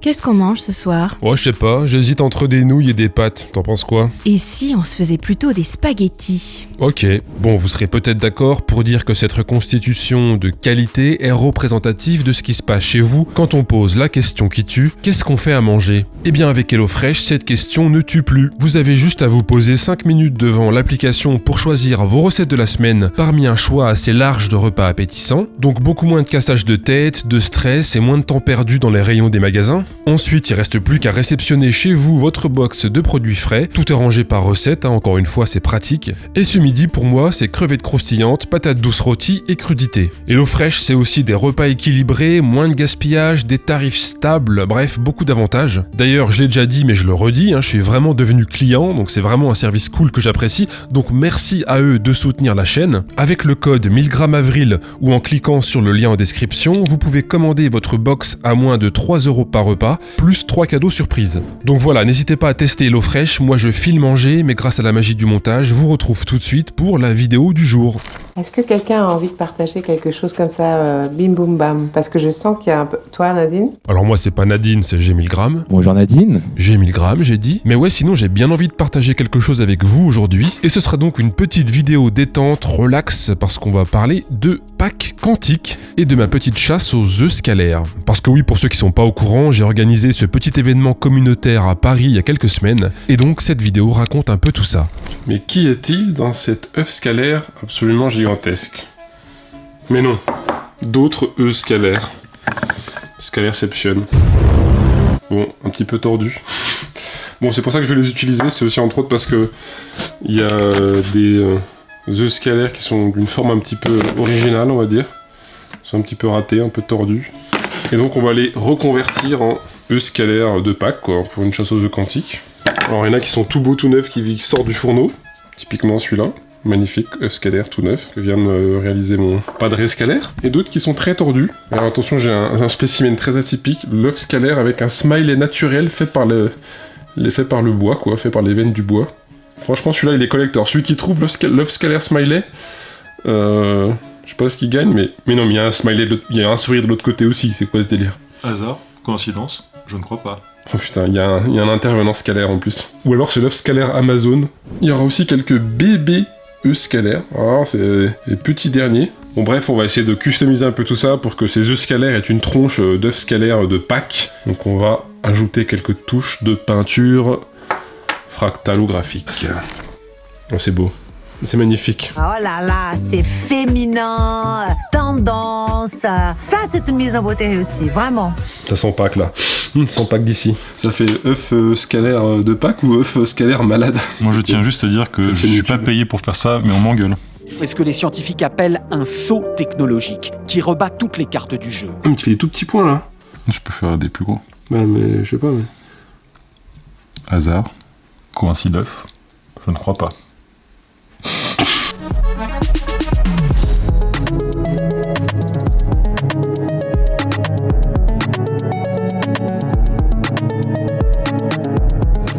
Qu'est-ce qu'on mange ce soir? Ouais, je sais pas, j'hésite entre des nouilles et des pâtes, t'en penses quoi? Et si on se faisait plutôt des spaghettis? Ok, bon, vous serez peut-être d'accord pour dire que cette reconstitution de qualité est représentative de ce qui se passe chez vous quand on pose la question qui tue, qu'est-ce qu'on fait à manger? Eh bien avec HelloFresh, cette question ne tue plus. Vous avez juste à vous poser 5 minutes devant l'application pour choisir vos recettes de la semaine parmi un choix assez large de repas appétissants, donc beaucoup moins de cassage de tête, de stress et moins de temps perdu dans les rayons des magasins. Ensuite, il reste plus qu'à réceptionner chez vous votre box de produits frais, tout est rangé par recette, encore une fois c'est pratique. Et ce midi pour moi c'est crevettes croustillantes, patates douces rôties et crudités. HelloFresh c'est aussi des repas équilibrés, moins de gaspillage, des tarifs stables, bref beaucoup d'avantages. D'ailleurs je l'ai déjà dit mais je le redis, je suis vraiment devenu client, donc c'est vraiment un service cool que j'apprécie, donc merci à eux de soutenir la chaîne. Avec le code 1000grammes-avril ou en cliquant sur le lien en description, vous pouvez commander votre box à moins de 3€ par repas, plus 3 cadeaux surprises. Donc voilà, n'hésitez pas à tester HelloFresh, moi je file manger, mais grâce à la magie du montage, vous retrouve tout de suite pour la vidéo du jour. Est-ce que quelqu'un a envie de partager quelque chose comme ça, bim boum bam? Parce que je sens qu'il y a un peu... Toi Nadine? Alors moi c'est pas Nadine, c'est G1000grammes. Bonjour Nadine. G1000grammes, j'ai dit. Mais ouais, sinon j'ai bien envie de partager quelque chose avec vous aujourd'hui. Et ce sera donc une petite vidéo détente, relax, parce qu'on va parler de Pâques quantique et de ma petite chasse aux œufs scalaires. Parce que oui, pour ceux qui sont pas au courant, j'ai organisé ce petit événement communautaire à Paris il y a quelques semaines. Et donc cette vidéo raconte un peu tout ça. Mais qu'y a-t-il dans cet œuf scalaire absolument gigantesque? Mais non, d'autres œufs scalaires. Scalairception. Bon, un petit peu tordu. Bon, c'est pour ça que je vais les utiliser, c'est aussi entre autres parce que il y a des œufs scalaires qui sont d'une forme un petit peu originale, on va dire. Ils sont un petit peu ratés, un peu tordus. Et donc on va les reconvertir en œufs scalaires de Pâques, quoi, pour une chasse aux œufs quantiques. Alors il y en a qui sont tout beaux, tout neufs, qui sortent du fourneau. Typiquement celui-là. Magnifique, œuf scalaire tout neuf, que vient de réaliser mon padré scalaire. Et d'autres qui sont très tordus. Alors attention, j'ai un spécimen très atypique, l'œuf scalaire avec un smiley naturel fait par le bois, quoi, fait par les veines du bois. Franchement, celui-là, il est collector. Celui qui trouve l'œuf scalaire smiley, je sais pas ce qu'il gagne, mais non, mais il y a un smiley, il y a un sourire de l'autre côté aussi, c'est quoi ce délire? Hasard? Coïncidence? Je ne crois pas. Oh putain, il y a un intervenant scalaire en plus. Ou alors c'est l'œuf scalaire Amazon. Il y aura aussi quelques bébés œufs scalaires. Alors c'est les petits derniers. Bon bref, on va essayer de customiser un peu tout ça pour que ces œufs scalaires aient une tronche d'œufs scalaires de Pâques. Donc on va ajouter quelques touches de peinture fractalographique. Oh, c'est beau. C'est magnifique. Oh là là, c'est féminin, tendance. Ça, c'est une mise en beauté réussie, vraiment. Ça sent Pâques là. Ça sent Pâques d'ici. Ça fait œuf scalaire de Pâques ou œuf scalaire malade? Moi je tiens juste à dire que je suis pas payé pour faire ça, mais on m'engueule. C'est ce que les scientifiques appellent un saut technologique, qui rebat toutes les cartes du jeu. Ah mais tu fais des tout petits points là. Je peux faire des plus gros. Bah mais je sais pas mais... Hasard? Coïncidence? Je ne crois pas.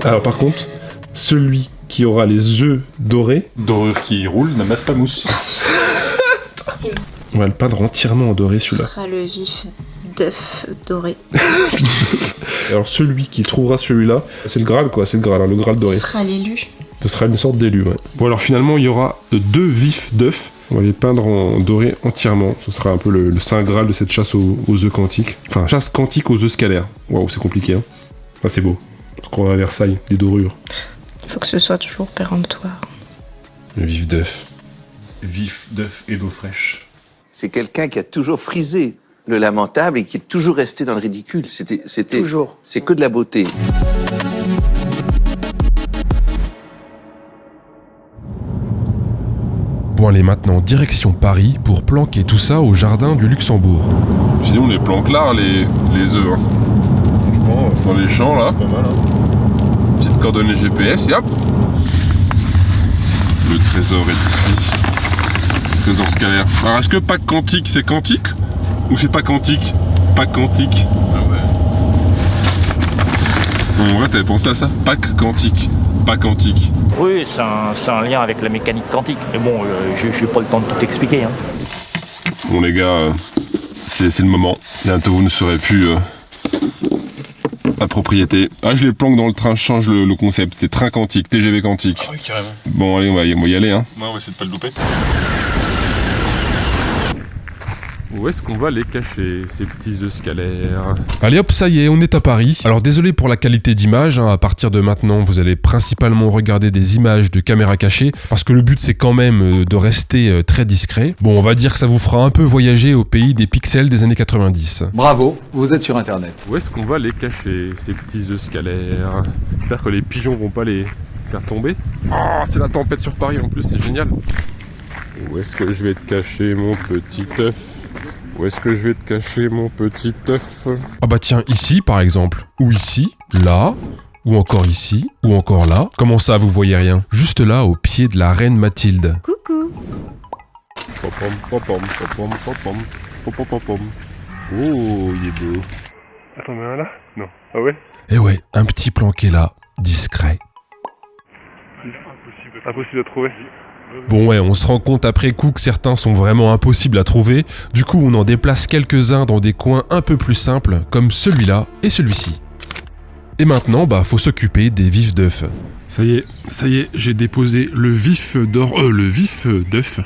Alors par contre, celui qui aura les œufs dorés... Dorure qui roule n'amasse pas mousse. On va le peindre entièrement en doré Ce celui-là. sera le vif d'œuf doré. Alors celui qui trouvera celui-là, c'est le Graal quoi, c'est le Graal, le Graal doré. Ce sera l'élu. Ce sera une sorte d'élu, ouais. Bon alors finalement il y aura 2 vifs d'œufs. On va les peindre en doré entièrement. Ce sera un peu le saint Graal de cette chasse aux œufs quantiques. Enfin, chasse quantique aux œufs scalaires. Waouh, c'est compliqué, hein. Ah, c'est beau. Parce qu'on va à Versailles, des dorures. Faut que ce soit toujours péremptoire. Le vif d'œuf. Vif d'œuf et d'eau fraîche. C'est quelqu'un qui a toujours frisé le lamentable et qui est toujours resté dans le ridicule. C'était Toujours. C'est que de la beauté. Bon allez maintenant, direction Paris pour planquer tout ça au jardin du Luxembourg. Sinon on les planque là, les œufs. Hein. Franchement, dans les champs là. Pas mal, hein. Petite coordonnée GPS et hop. Le trésor est ici. Trésor scalaire. Alors est-ce que Pâques quantique c'est quantique? Ou c'est pas quantique? Pâques quantique. Ah ouais. Bon, en vrai t'avais pensé à ça? Pâques quantique. Pas quantique. Oui, c'est un lien avec la mécanique quantique. Mais bon, j'ai pas le temps de tout expliquer. Hein. Bon les gars, c'est le moment. Bientôt vous ne serez plus à propriété. Ah, je les planque dans le train, je change le concept. C'est train quantique, TGV quantique. Ah oui, carrément. Bon, allez, on va y aller, hein. Ouais, on va essayer de pas le louper. Où est-ce qu'on va les cacher, ces petits œufs scalaires? Allez hop, ça y est, on est à Paris. Alors désolé pour la qualité d'image, hein, à partir de maintenant, vous allez principalement regarder des images de caméras cachées, parce que le but c'est quand même de rester très discret. Bon, on va dire que ça vous fera un peu voyager au pays des pixels des années 90. Bravo, vous êtes sur internet. Où est-ce qu'on va les cacher, ces petits œufs scalaires? J'espère que les pigeons vont pas les faire tomber. Oh, c'est la tempête sur Paris en plus, c'est génial. Où est-ce que je vais te cacher mon petit œuf? Où est-ce que je vais te cacher mon petit œuf? Ah bah tiens, ici par exemple. Ou ici, là, ou encore ici, ou encore là. Comment ça, vous voyez rien? Juste là, au pied de la reine Mathilde. Coucou. Popom, popom, popom, popom, popom, popom. Oh, il est beau. Attends, mais un là? Non. Ah ouais? Eh ouais, un petit planqué là, discret. Impossible à trouver. Bon ouais, on se rend compte après coup que certains sont vraiment impossibles à trouver, du coup on en déplace quelques-uns dans des coins un peu plus simples, comme celui-là et celui-ci. Et maintenant, bah faut s'occuper des vifs d'œufs. Ça y est, j'ai déposé le vif d'œuf.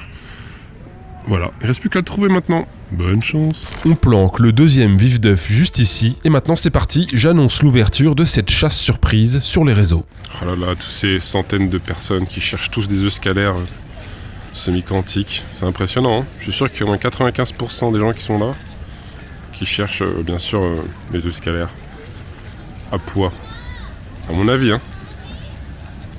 Voilà, il reste plus qu'à le trouver maintenant. Bonne chance. On planque le deuxième vif d'œuf juste ici, et maintenant c'est parti, j'annonce l'ouverture de cette chasse surprise sur les réseaux. Oh là là, tous ces centaines de personnes qui cherchent tous des œufs scalaires semi-quantiques, c'est impressionnant, hein. Je suis sûr qu'il y a au moins 95% des gens qui sont là, qui cherchent bien sûr les œufs scalaires à poids, à mon avis, hein.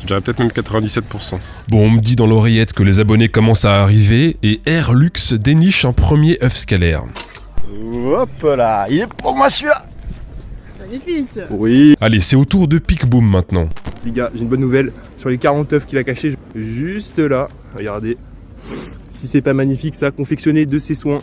Je dirais peut-être même 97%. Bon, on me dit dans l'oreillette que les abonnés commencent à arriver, et Airlux déniche un premier œuf scalaire. Hop là, il est pour moi celui-là. Magnifique. Oui. Allez, c'est au tour de Pic-Boom maintenant. Les gars, j'ai une bonne nouvelle. Sur les 40 œufs qu'il a cachés, juste là, regardez. Si c'est pas magnifique, ça a confectionné de ses soins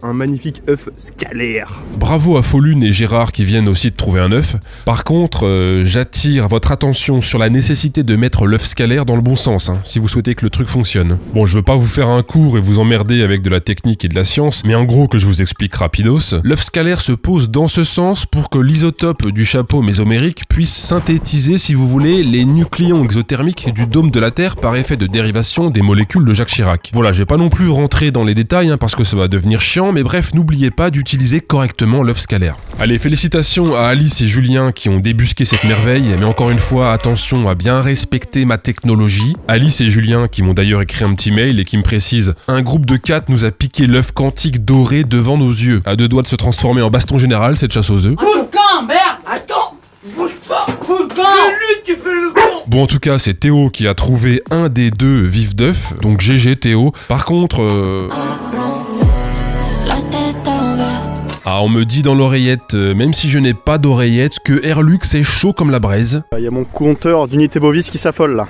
un magnifique œuf scalaire. Bravo à Folune et Gérard qui viennent aussi de trouver un œuf. Par contre, j'attire votre attention sur la nécessité de mettre l'œuf scalaire dans le bon sens, hein, si vous souhaitez que le truc fonctionne. Bon, je veux pas vous faire un cours et vous emmerder avec de la technique et de la science, mais en gros que je vous explique rapidos, l'œuf scalaire se pose dans ce sens pour que l'isotope du chapeau mésomérique puisse synthétiser, si vous voulez, les nucléons exothermiques du dôme de la Terre par effet de dérivation des molécules de Jacques Chirac. Voilà, je vais pas non plus rentrer dans les détails, hein, parce que ça va devenir chiant, mais bref, n'oubliez pas d'utiliser correctement l'œuf scalaire. Allez, félicitations à Alice et Julien qui ont débusqué cette merveille, mais encore une fois, attention à bien respecter ma technologie. Alice et Julien qui m'ont d'ailleurs écrit un petit mail et qui me précisent « Un groupe de 4 nous a piqué l'œuf quantique doré devant nos yeux. À 2 doigts de se transformer en baston général, cette chasse aux œufs. » Fous le camp, merde! Attends! Bouge pas! Fous le camp! C'est lui qui fait le camp! Bon, en tout cas, c'est Théo qui a trouvé un des 2 vifs d'œuf, donc GG Théo. Par contre... Ah, on me dit dans l'oreillette, même si je n'ai pas d'oreillette, que Airlux est chaud comme la braise. Il y a mon compteur d'unité bovis qui s'affole là.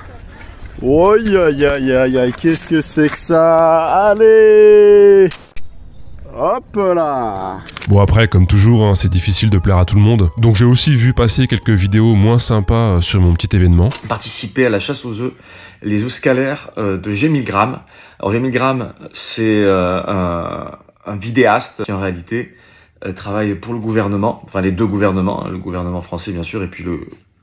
Oh aïe aïe aïe aïe, qu'est-ce que c'est que ça? Allez! Hop là! Bon après, comme toujours, hein, c'est difficile de plaire à tout le monde. Donc j'ai aussi vu passer quelques vidéos moins sympas sur mon petit événement. Participer à la chasse aux œufs, les œufs scalaires de G1000G. Alors G1000G, c'est un vidéaste qui en réalité travaille pour le gouvernement, enfin les 2 gouvernements, hein, le gouvernement français bien sûr, et puis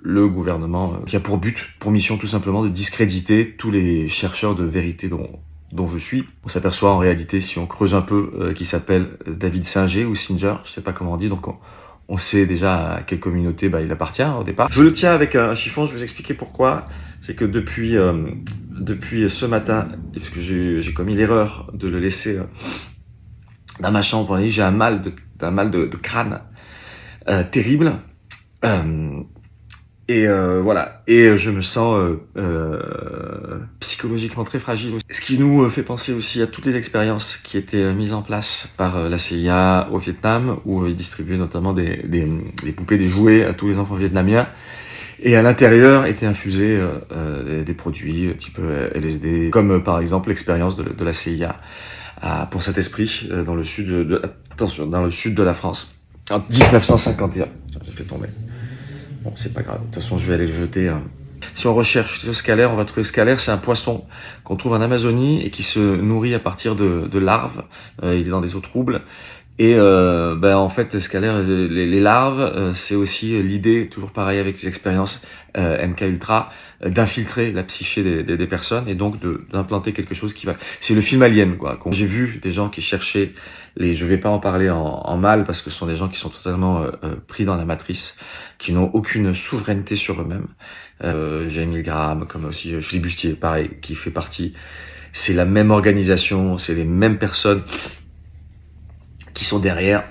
le gouvernement qui a pour but, pour mission tout simplement de discréditer tous les chercheurs de vérité dont je suis. On s'aperçoit en réalité, si on creuse un peu, qu'il s'appelle David Singer ou Singer, je sais pas comment on dit, donc on sait déjà à quelle communauté il appartient au départ. Je le tiens avec un chiffon, je vais vous expliquer pourquoi. C'est que depuis ce matin, parce que j'ai commis l'erreur de le laisser dans ma chambre, j'ai un mal de crâne terrible. Voilà, et je me sens psychologiquement très fragile. Ce qui nous fait penser aussi à toutes les expériences qui étaient mises en place par la CIA au Vietnam, où ils distribuaient notamment des poupées, des jouets à tous les enfants vietnamiens. Et à l'intérieur étaient infusés des produits type LSD, comme par exemple l'expérience de la CIA pour cet esprit dans le sud de la France en 1951. J'ai fait tomber. Bon, c'est pas grave. De toute façon, je vais aller le jeter. Si on recherche le scalaire, on va trouver le scalaire. C'est un poisson qu'on trouve en Amazonie et qui se nourrit à partir de larves. Il est dans des eaux troubles Et en fait, scalaire, les larves, c'est aussi l'idée, toujours pareil avec les expériences MK Ultra, d'infiltrer la psyché des personnes et donc d'implanter quelque chose qui va... C'est le film Alien, quoi. J'ai vu des gens qui cherchaient je vais pas en parler en mal parce que ce sont des gens qui sont totalement pris dans la matrice, qui n'ont aucune souveraineté sur eux-mêmes. J'ai Milgram, comme aussi Philippe Bustier, pareil, qui fait partie. C'est la même organisation, c'est les mêmes personnes qui sont derrière.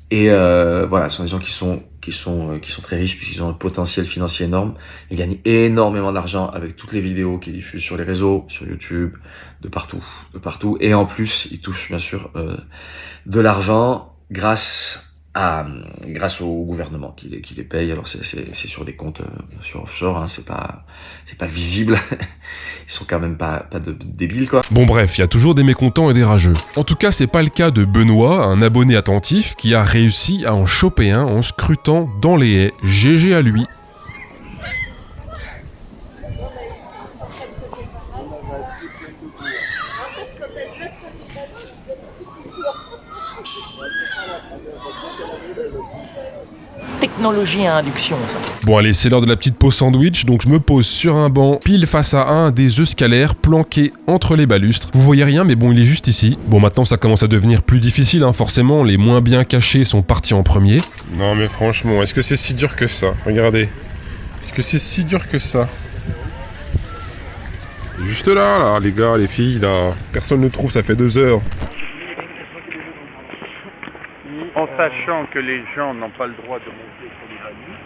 Et ce sont des gens qui sont très riches puisqu'ils ont un potentiel financier énorme. Ils gagnent énormément d'argent avec toutes les vidéos qu'ils diffusent sur les réseaux, sur YouTube, de partout. Et en plus, ils touchent bien sûr de l'argent grâce au gouvernement qui les paye. Alors c'est sur des comptes sur offshore, hein, c'est pas visible. Ils sont quand même pas de débiles, quoi. Bon bref, il y a toujours des mécontents et des rageux. En tout cas, c'est pas le cas de Benoît, un abonné attentif qui a réussi à en choper un en scrutant dans les haies. GG à lui. Technologie à induction, ça. Bon allez, c'est l'heure de la petite pause sandwich, donc je me pose sur un banc, pile face à un des œufs scalaires planqués entre les balustres. Vous voyez rien, mais bon, il est juste ici. Bon, maintenant ça commence à devenir plus difficile, hein, forcément, les moins bien cachés sont partis en premier. Non mais franchement, est-ce que c'est si dur que ça? Regardez. Est-ce que c'est si dur que ça? Juste là, les gars, les filles, là. Personne ne trouve, ça fait 2 heures. En sachant que les gens n'ont pas le droit de monter sur les balustres.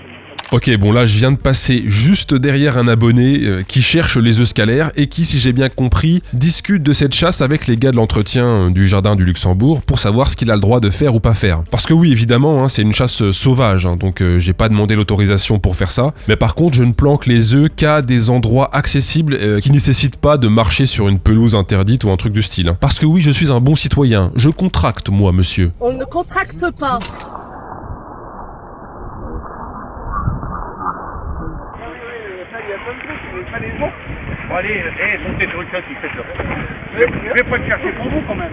Ok, bon là je viens de passer juste derrière un abonné qui cherche les œufs scalaires et qui, si j'ai bien compris, discute de cette chasse avec les gars de l'entretien du jardin du Luxembourg pour savoir ce qu'il a le droit de faire ou pas faire. Parce que oui, évidemment, hein, c'est une chasse sauvage, hein, donc j'ai pas demandé l'autorisation pour faire ça, mais par contre je ne planque les œufs qu'à des endroits accessibles qui nécessitent pas de marcher sur une pelouse interdite ou un truc du style. Hein. Parce que oui, je suis un bon citoyen, je contracte moi, monsieur. On ne contracte pas. Bon, allez, montez sur une chasse, faites-le. Je vais pas te chercher pour vous quand même.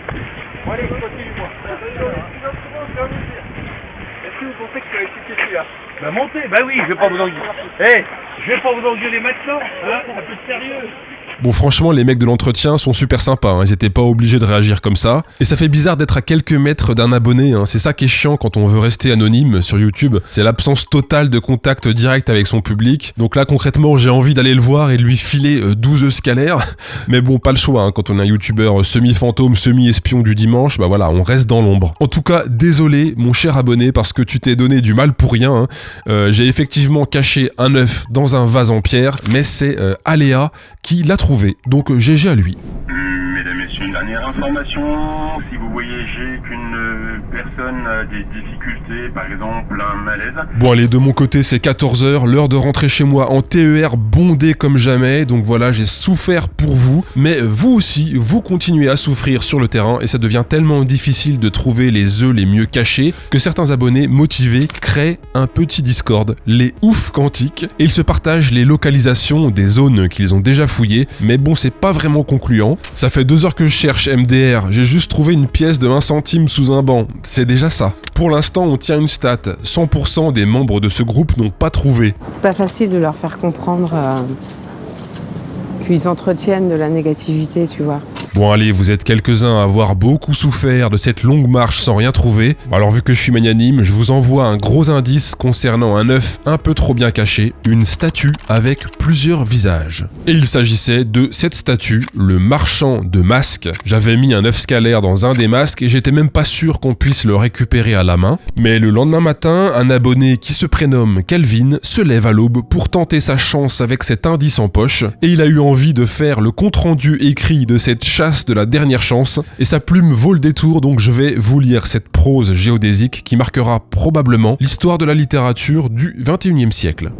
Bon, allez, continue-moi. Est-ce que vous pensez que je peux expliquer celui-là? Bah montez, bah oui, je vais pas vous engueuler. Je vais pas vous engueuler maintenant, hein, un peu de sérieux. Bon, franchement, les mecs de l'entretien sont super sympas, hein. Ils étaient pas obligés de réagir comme ça. Et ça fait bizarre d'être à quelques mètres d'un abonné, hein. C'est ça qui est chiant quand on veut rester anonyme sur YouTube. C'est l'absence totale de contact direct avec son public. Donc là, concrètement, j'ai envie d'aller le voir et de lui filer 12 œufs scalaires. Mais bon, pas le choix, hein. Quand on est un youtubeur semi-fantôme, semi-espion du dimanche, bah voilà, on reste dans l'ombre. En tout cas, désolé, mon cher abonné, parce que tu t'es donné du mal pour rien, hein. J'ai effectivement caché un œuf dans un vase en pierre, mais c'est Aléa qui l'a trouvé. Donc GG à lui. Mesdames, Messieurs, une dernière information. Si vous voyagez qu'une personne a des difficultés, par exemple un malaise... Bon allez, de mon côté c'est 14h, l'heure de rentrer chez moi en TER bondé comme jamais. Donc voilà, j'ai souffert pour vous. Mais vous aussi, vous continuez à souffrir sur le terrain. Et ça devient tellement difficile de trouver les œufs les mieux cachés que certains abonnés motivés créent un petit Discord, les ouf quantiques. Et ils se partagent les localisations des zones qu'ils ont déjà fouillées. Mais bon, c'est pas vraiment concluant. Ça fait 2 heures que je cherche MDR, j'ai juste trouvé une pièce de 1 centime sous un banc. C'est déjà ça. Pour l'instant, on tient une stat. 100% des membres de ce groupe n'ont pas trouvé. C'est pas facile de leur faire comprendre qu'ils entretiennent de la négativité, tu vois. Bon allez, vous êtes quelques-uns à avoir beaucoup souffert de cette longue marche sans rien trouver. Alors vu que je suis magnanime, je vous envoie un gros indice concernant un œuf un peu trop bien caché, une statue avec plusieurs visages. Et il s'agissait de cette statue, le marchand de masques. J'avais mis un œuf scalaire dans un des masques et j'étais même pas sûr qu'on puisse le récupérer à la main. Mais le lendemain matin, un abonné qui se prénomme Kelvin se lève à l'aube pour tenter sa chance avec cet indice en poche. Et il a eu envie de faire le compte-rendu écrit de cette chasse de la dernière chance, et sa plume vaut le détour, donc je vais vous lire cette prose géodésique qui marquera probablement l'histoire de la littérature du 21e siècle.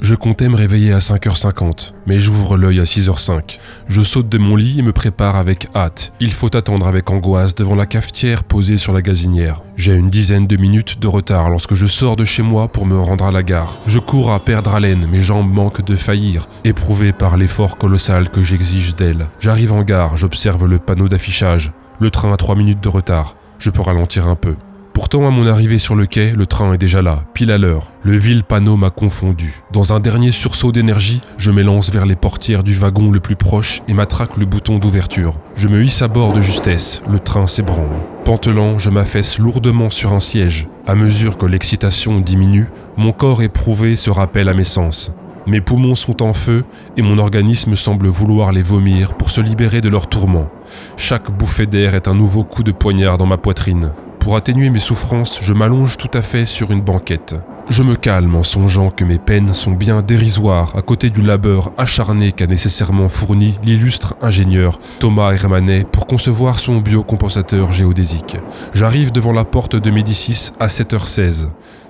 Je comptais me réveiller à 5h50, mais j'ouvre l'œil à 6h05. Je saute de mon lit et me prépare avec hâte. Il faut attendre avec angoisse devant la cafetière posée sur la gazinière. J'ai une dizaine de minutes de retard lorsque je sors de chez moi pour me rendre à la gare. Je cours à perdre haleine, mes jambes manquent de faillir, éprouvé par l'effort colossal que j'exige d'elles. J'arrive en gare, j'observe le panneau d'affichage. Le train a 3 minutes de retard. Je peux ralentir un peu. Pourtant, à mon arrivée sur le quai, le train est déjà là, pile à l'heure. Le vil panneau m'a confondu. Dans un dernier sursaut d'énergie, je m'élance vers les portières du wagon le plus proche et matraque le bouton d'ouverture. Je me hisse à bord de justesse, le train s'ébranle. Pantelant, je m'affaisse lourdement sur un siège. À mesure que l'excitation diminue, mon corps éprouvé se rappelle à mes sens. Mes poumons sont en feu et mon organisme semble vouloir les vomir pour se libérer de leur tourment. Chaque bouffée d'air est un nouveau coup de poignard dans ma poitrine. Pour atténuer mes souffrances, je m'allonge tout à fait sur une banquette. Je me calme en songeant que mes peines sont bien dérisoires à côté du labeur acharné qu'a nécessairement fourni l'illustre ingénieur Thomas Hermannet pour concevoir son biocompensateur géodésique. J'arrive devant la porte de Médicis à 7h16.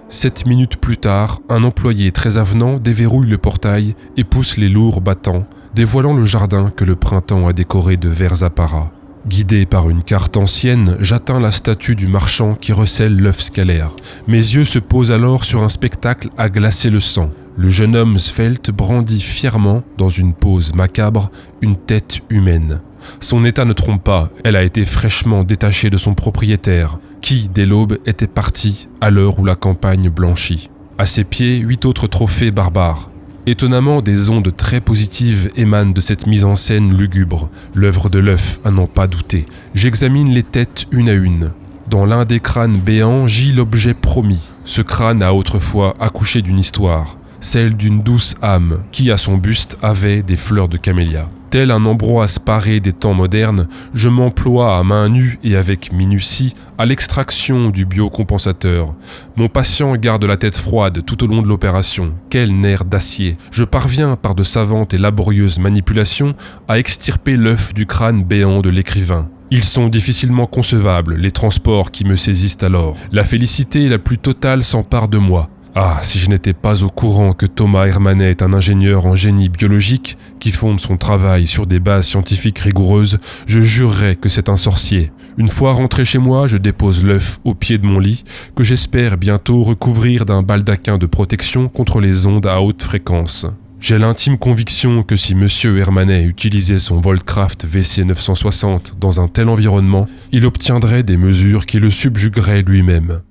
7 minutes plus tard, un employé très avenant déverrouille le portail et pousse les lourds battants, dévoilant le jardin que le printemps a décoré de verts apparats. Guidé par une carte ancienne, j'atteins la statue du marchand qui recèle l'œuf scalaire. Mes yeux se posent alors sur un spectacle à glacer le sang. Le jeune homme svelte brandit fièrement, dans une pose macabre, une tête humaine. Son état ne trompe pas, elle a été fraîchement détachée de son propriétaire, qui, dès l'aube, était parti à l'heure où la campagne blanchit. À ses pieds, 8 autres trophées barbares. Étonnamment, des ondes très positives émanent de cette mise en scène lugubre, l'œuvre de l'œuf à n'en pas douter. J'examine les têtes une à une. Dans l'un des crânes béants gît l'objet promis. Ce crâne a autrefois accouché d'une histoire, celle d'une douce âme qui, à son buste, avait des fleurs de camélia. Tel un Ambroise Paré des temps modernes, je m'emploie à main nue et avec minutie à l'extraction du biocompensateur. Mon patient garde la tête froide tout au long de l'opération. Quel nerf d'acier! Je parviens par de savantes et laborieuses manipulations à extirper l'œuf du crâne béant de l'écrivain. Ils sont difficilement concevables, les transports qui me saisissent alors. La félicité la plus totale s'empare de moi. Ah, si je n'étais pas au courant que Thomas Hermannet est un ingénieur en génie biologique qui fonde son travail sur des bases scientifiques rigoureuses, je jurerais que c'est un sorcier. Une fois rentré chez moi, je dépose l'œuf au pied de mon lit, que j'espère bientôt recouvrir d'un baldaquin de protection contre les ondes à haute fréquence. J'ai l'intime conviction que si M. Hermannet utilisait son Voltcraft VC960 dans un tel environnement, il obtiendrait des mesures qui le subjugueraient lui-même.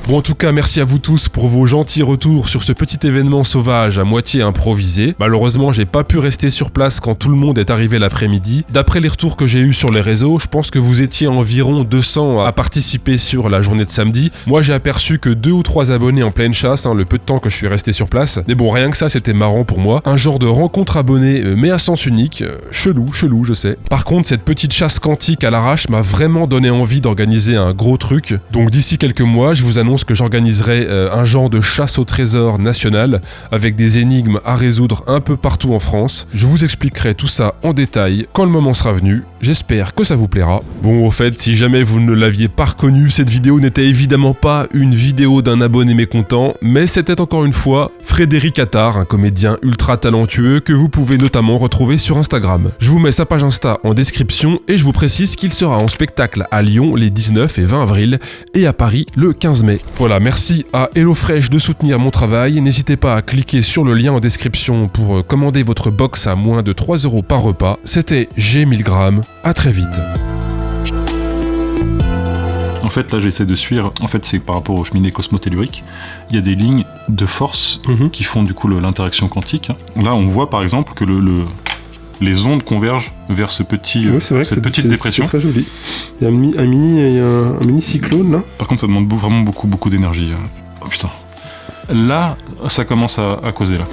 Bon, en tout cas, merci à vous tous pour vos gentils retours sur ce petit événement sauvage à moitié improvisé. Malheureusement, j'ai pas pu rester sur place quand tout le monde est arrivé l'après-midi. D'après les retours que j'ai eus sur les réseaux, je pense que vous étiez environ 200 à participer sur la journée de samedi. Moi, j'ai aperçu que 2 ou 3 abonnés en pleine chasse, le peu de temps que je suis resté sur place. Mais bon, rien que ça, c'était marrant pour moi. Un genre de rencontre abonnée, mais à sens unique. Chelou, je sais. Par contre, cette petite chasse quantique à l'arrache m'a vraiment donné envie d'organiser un gros truc. Donc d'ici quelques mois, je vous annonce que j'organiserai un genre de chasse au trésor national avec des énigmes à résoudre un peu partout en France. Je vous expliquerai tout ça en détail quand le moment sera venu. J'espère que ça vous plaira. Bon, au fait, si jamais vous ne l'aviez pas reconnu, cette vidéo n'était évidemment pas une vidéo d'un abonné mécontent, mais c'était encore une fois Frédéric Attard, un comédien ultra talentueux que vous pouvez notamment retrouver sur Instagram. Je vous mets sa page Insta en description et je vous précise qu'il sera en spectacle à Lyon les 19 et 20 avril et à Paris le 15 mai. Voilà, merci à HelloFresh de soutenir mon travail. N'hésitez pas à cliquer sur le lien en description pour commander votre box à moins de 3 € par repas. C'était G1000 grammes. À très vite. En fait, là, j'essaie de suivre. En fait, c'est par rapport aux cheminées cosmotelluriques. Il y a des lignes de force qui font du coup l'interaction quantique. Là, on voit par exemple que les ondes convergent vers cette petite dépression. C'est très joli. Il y a un mini cyclone là. Par contre, ça demande vraiment beaucoup d'énergie. Oh putain. Là, ça commence à causer là.